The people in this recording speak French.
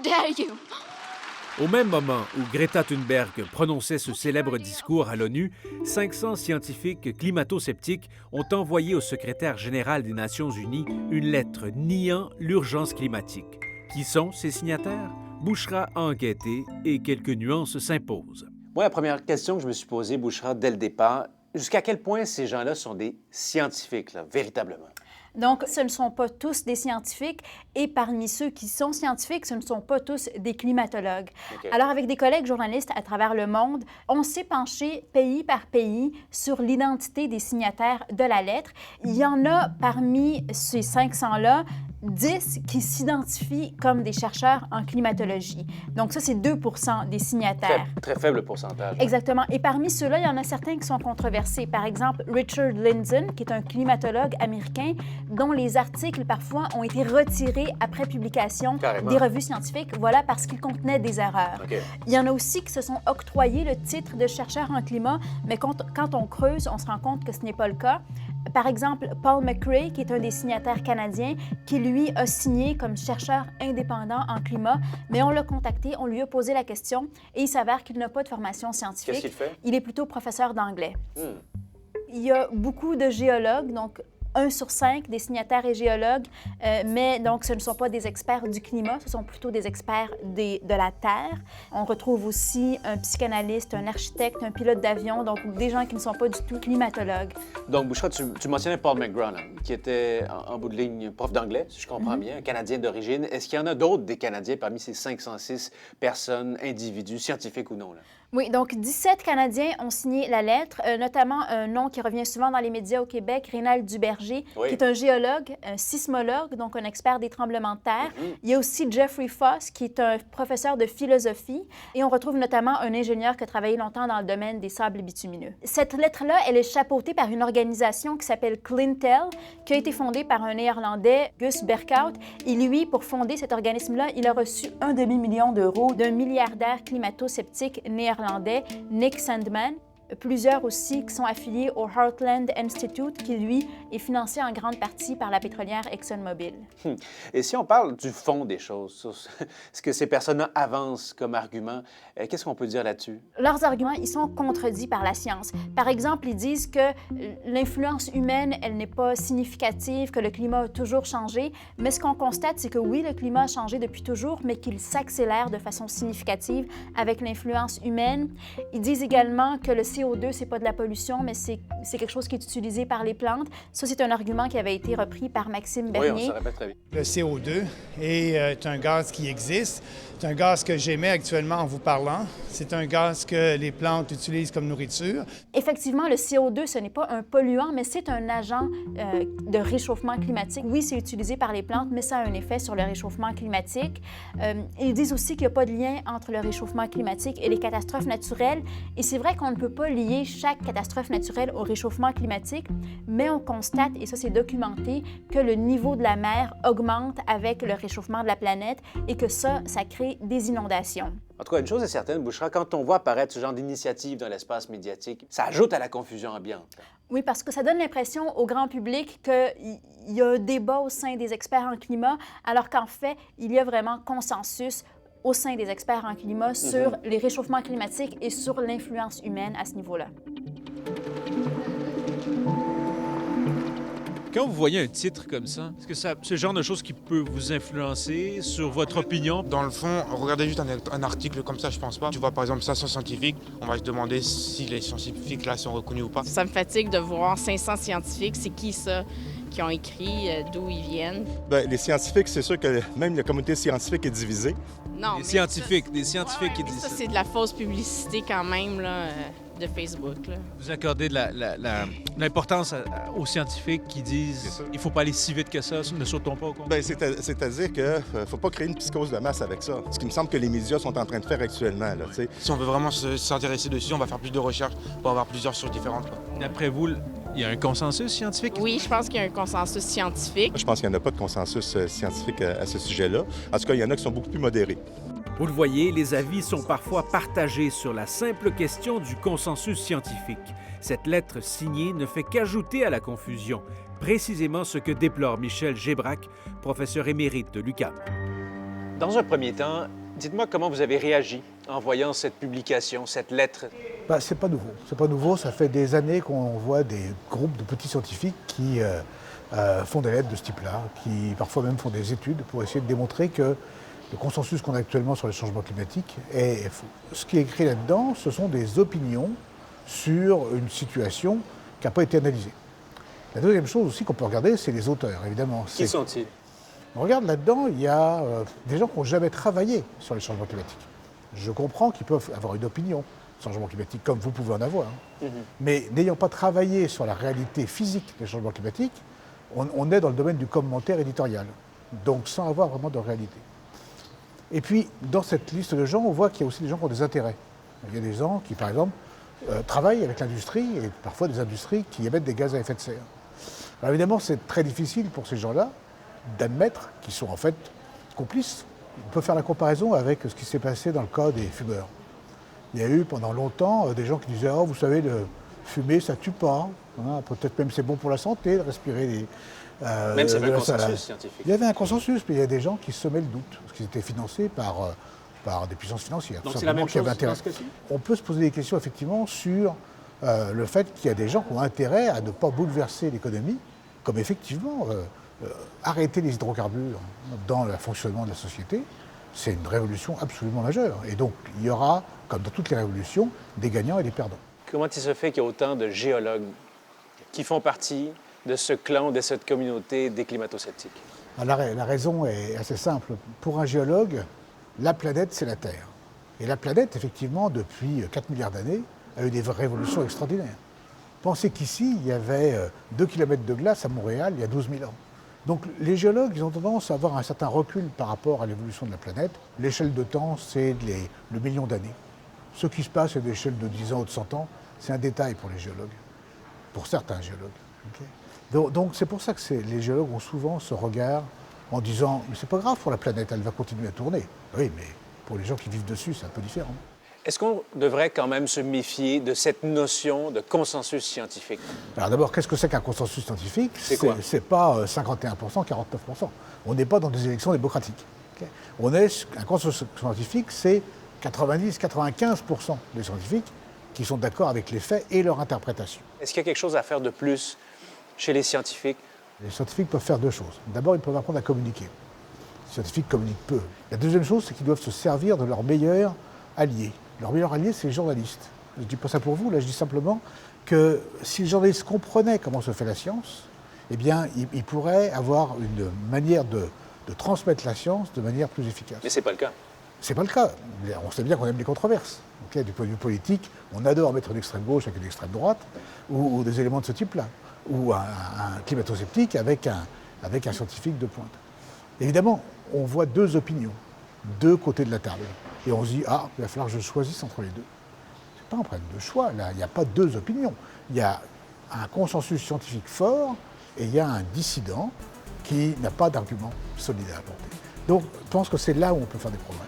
dare you? Au même moment où Greta Thunberg prononçait ce célèbre discours à l'ONU, 500 scientifiques climato-sceptiques ont envoyé au secrétaire général des Nations unies une lettre niant l'urgence climatique. Qui sont ces signataires? Bouchra a enquêté et quelques nuances s'imposent. Moi, la première question que je me suis posée, Bouchra, dès le départ, jusqu'à quel point ces gens-là sont des scientifiques, là, véritablement? Donc, ce ne sont pas tous des scientifiques et parmi ceux qui sont scientifiques, ce ne sont pas tous des climatologues. OK. Alors, avec des collègues journalistes à travers le monde, on s'est penché pays par pays sur l'identité des signataires de la lettre. Il y en a parmi ces 500-là 10 qui s'identifient comme des chercheurs en climatologie. Donc, ça, c'est 2 des signataires. Très faible pourcentage. Exactement. Et parmi ceux-là, il y en a certains qui sont controversés. Par exemple, Richard Lindzen, qui est un climatologue américain dont les articles, parfois, ont été retirés après publication Carrément. des revues scientifiques, voilà, parce qu'ils contenaient des erreurs. OK. Il y en a aussi qui se sont octroyés le titre de chercheur en climat, mais quand on creuse, on se rend compte que ce n'est pas le cas. Par exemple, Paul McRae, qui est un des signataires canadiens, qui, lui, a signé comme chercheur indépendant en climat, mais on l'a contacté, on lui a posé la question et il s'avère qu'il n'a pas de formation scientifique. Qu'est-ce qu'il fait? Il est plutôt professeur d'anglais. Hmm. Il y a beaucoup de géologues, donc 1 sur 5 des signataires est géologue, mais donc ce ne sont pas des experts du climat, ce sont plutôt des experts de la Terre. On retrouve aussi un psychanalyste, un architecte, un pilote d'avion, donc des gens qui ne sont pas du tout climatologues. Donc, Bouchra, tu mentionnais Paul McGraw, là, qui était, en bout de ligne, prof d'anglais, si je comprends bien, un Canadien d'origine. Est-ce qu'il y en a d'autres des Canadiens parmi ces 506 personnes, individus, scientifiques ou non, là? Oui, donc 17 Canadiens ont signé la lettre, notamment un nom qui revient souvent dans les médias au Québec, Rénal Duberger, Oui. qui est un géologue, un sismologue, donc un expert des tremblements de terre. Il y a aussi Jeffrey Foss, qui est un professeur de philosophie. Et on retrouve notamment un ingénieur qui a travaillé longtemps dans le domaine des sables bitumineux. Cette lettre-là, elle est chapeautée par une organisation qui s'appelle Clintel, qui a été fondée par un Néerlandais, Gus Berkhout. Et lui, pour fonder cet organisme-là, il a reçu 1 demi-million d'euros d'un milliardaire climato-sceptique néerlandais, Nick Sandman. Plusieurs aussi qui sont affiliés au Heartland Institute, qui, lui, est financé en grande partie par la pétrolière ExxonMobil. Et si on parle du fond des choses, sur ce que ces personnes-là avancent comme argument, qu'est-ce qu'on peut dire là-dessus? Leurs arguments, ils sont contredits par la science. Par exemple, ils disent que l'influence humaine, elle n'est pas significative, que le climat a toujours changé. Mais ce qu'on constate, c'est que oui, le climat a changé depuis toujours, mais qu'il s'accélère de façon significative avec l'influence humaine. Ils disent également que le CO2, c'est pas de la pollution, mais c'est quelque chose qui est utilisé par les plantes. Ça, c'est un argument qui avait été repris par Maxime Bernier. Oui, on se répète très bien. Le CO2 est un gaz qui existe. C'est un gaz que j'émets actuellement en vous parlant. C'est un gaz que les plantes utilisent comme nourriture. Effectivement, le CO2, ce n'est pas un polluant, mais c'est un agent de réchauffement climatique. Oui, c'est utilisé par les plantes, mais ça a un effet sur le réchauffement climatique. Ils disent aussi qu'il n'y a pas de lien entre le réchauffement climatique et les catastrophes naturelles. Et c'est vrai qu'on ne peut pas lier chaque catastrophe naturelle au réchauffement climatique, mais on constate, et ça c'est documenté, que le niveau de la mer augmente avec le réchauffement de la planète et que ça crée des inondations. En tout cas, une chose est certaine, Bouchra, quand on voit apparaître ce genre d'initiative dans l'espace médiatique, ça ajoute à la confusion ambiante. Oui, parce que ça donne l'impression au grand public qu'il y a un débat au sein des experts en climat, alors qu'en fait, il y a vraiment consensus au sein des experts en climat sur les réchauffements climatiques et sur l'influence humaine à ce niveau-là. Quand vous voyez un titre comme ça, est-ce que c'est le genre de choses qui peut vous influencer sur votre opinion? Dans le fond, regarder juste un article comme ça, je pense pas. Tu vois, par exemple, 500 scientifiques, on va se demander si les scientifiques là sont reconnus ou pas. Ça me fatigue de voir 500 scientifiques. C'est qui ça qui ont écrit, d'où ils viennent? Bien, les scientifiques, c'est sûr que même la communauté scientifique est divisée. Non, Des scientifiques qui mais disent ça, ça. c'est de la fausse publicité quand même, là, de Facebook, là. Vous accordez de l'importance aux scientifiques qui disent il faut pas aller si vite que ça, ne sautons pas au compte. Bien, c'est-à-dire qu'il ne faut pas créer une psychose de masse avec ça. Ce qui me semble que les médias sont en train de faire actuellement. Là, tu sais. Si on veut vraiment s'intéresser dessus, on va faire plus de recherches pour avoir plusieurs sources différentes, quoi. D'après vous, il y a un consensus scientifique? Oui, je pense qu'il y a un consensus scientifique. Je pense qu'il n'y en a pas de consensus scientifique à ce sujet-là. En tout cas, il y en a qui sont beaucoup plus modérés. Vous le voyez, les avis sont parfois partagés sur la simple question du consensus scientifique. Cette lettre signée ne fait qu'ajouter à la confusion, précisément ce que déplore Michel Gébrac, professeur émérite de l'UQAM. Dans un premier temps, dites-moi comment vous avez réagi en voyant cette publication, cette lettre. C'est pas nouveau. C'est pas nouveau. Ça fait des années qu'on voit des groupes de petits scientifiques qui font des lettres de ce type-là, qui parfois même font des études pour essayer de démontrer que le consensus qu'on a actuellement sur les changements climatiques est faux. Ce qui est écrit là-dedans, ce sont des opinions sur une situation qui n'a pas été analysée. La deuxième chose aussi qu'on peut regarder, c'est les auteurs, évidemment. Qui sont-ils? On regarde là-dedans, il y a des gens qui n'ont jamais travaillé sur les changements climatiques. Je comprends qu'ils peuvent avoir une opinion sur les changements climatiques, comme vous pouvez en avoir. Mais n'ayant pas travaillé sur la réalité physique des changements climatiques, on est dans le domaine du commentaire éditorial, donc sans avoir vraiment de réalité. Et puis, dans cette liste de gens, on voit qu'il y a aussi des gens qui ont des intérêts. Il y a des gens qui, par exemple, travaillent avec l'industrie, et parfois des industries qui émettent des gaz à effet de serre. Alors évidemment, c'est très difficile pour ces gens-là d'admettre qu'ils sont en fait complices. On peut faire la comparaison avec ce qui s'est passé dans le cas des fumeurs. Il y a eu pendant longtemps des gens qui disaient « Oh, vous savez, le fumer, ça tue pas. Hein, peut-être même c'est bon pour la santé de respirer des... Même c'est un consensus scientifique. Il y avait un consensus, mais il y a des gens qui semaient le doute, parce qu'ils étaient financés par des puissances financières. Donc c'est la même chose dans ce cas-ci? On peut se poser des questions effectivement sur le fait qu'il y a des gens qui ont intérêt à ne pas bouleverser l'économie, comme effectivement arrêter les hydrocarbures dans le fonctionnement de la société. C'est une révolution absolument majeure. Et donc il y aura, comme dans toutes les révolutions, des gagnants et des perdants. Comment il se fait qu'il y a autant de géologues qui font partie de ce clan, de cette communauté des climato-sceptiques? La raison est assez simple. Pour un géologue, la planète, c'est la Terre. Et la planète, effectivement, depuis 4 milliards d'années, a eu des révolutions extraordinaires. Pensez qu'ici, il y avait 2 km de glace à Montréal il y a 12 000 ans. Donc les géologues, ils ont tendance à avoir un certain recul par rapport à l'évolution de la planète. L'échelle de temps, c'est le million d'années. Ce qui se passe à l'échelle de 10 ans ou de 100 ans, c'est un détail pour les géologues, pour certains géologues. Okay. Donc c'est pour ça que les géologues ont souvent ce regard en disant « mais c'est pas grave pour la planète, elle va continuer à tourner ». Oui, mais pour les gens qui vivent dessus, c'est un peu différent. Est-ce qu'on devrait quand même se méfier de cette notion de consensus scientifique? Alors d'abord, qu'est-ce que c'est qu'un consensus scientifique? C'est quoi? C'est pas 51%, 49%. On n'est pas dans des élections démocratiques. Okay. Un consensus scientifique, c'est 90-95% des scientifiques qui sont d'accord avec les faits et leur interprétation. Est-ce qu'il y a quelque chose à faire de plus chez les scientifiques? Les scientifiques peuvent faire deux choses. D'abord, ils peuvent apprendre à communiquer. Les scientifiques communiquent peu. La deuxième chose, c'est qu'ils doivent se servir de leurs meilleurs alliés. Leur meilleur allié, c'est les journalistes. Je ne dis pas ça pour vous, là je dis simplement que si les journalistes comprenaient comment se fait la science, eh bien, ils pourraient avoir une manière de transmettre la science de manière plus efficace. Mais ce n'est pas le cas. C'est pas le cas. On sait bien qu'on aime les controverses. Okay, du point de vue politique, on adore mettre une extrême gauche avec une extrême droite, ou des éléments de ce type-là, ou un climato-sceptique avec un scientifique de pointe. Évidemment, on voit deux opinions, deux côtés de la table. Et on se dit, ah, il va falloir que je choisisse entre les deux. Ce n'est pas un problème de choix, là. Il n'y a pas deux opinions. Il y a un consensus scientifique fort et il y a un dissident qui n'a pas d'argument solide à apporter. Donc, je pense que c'est là où on peut faire des progrès.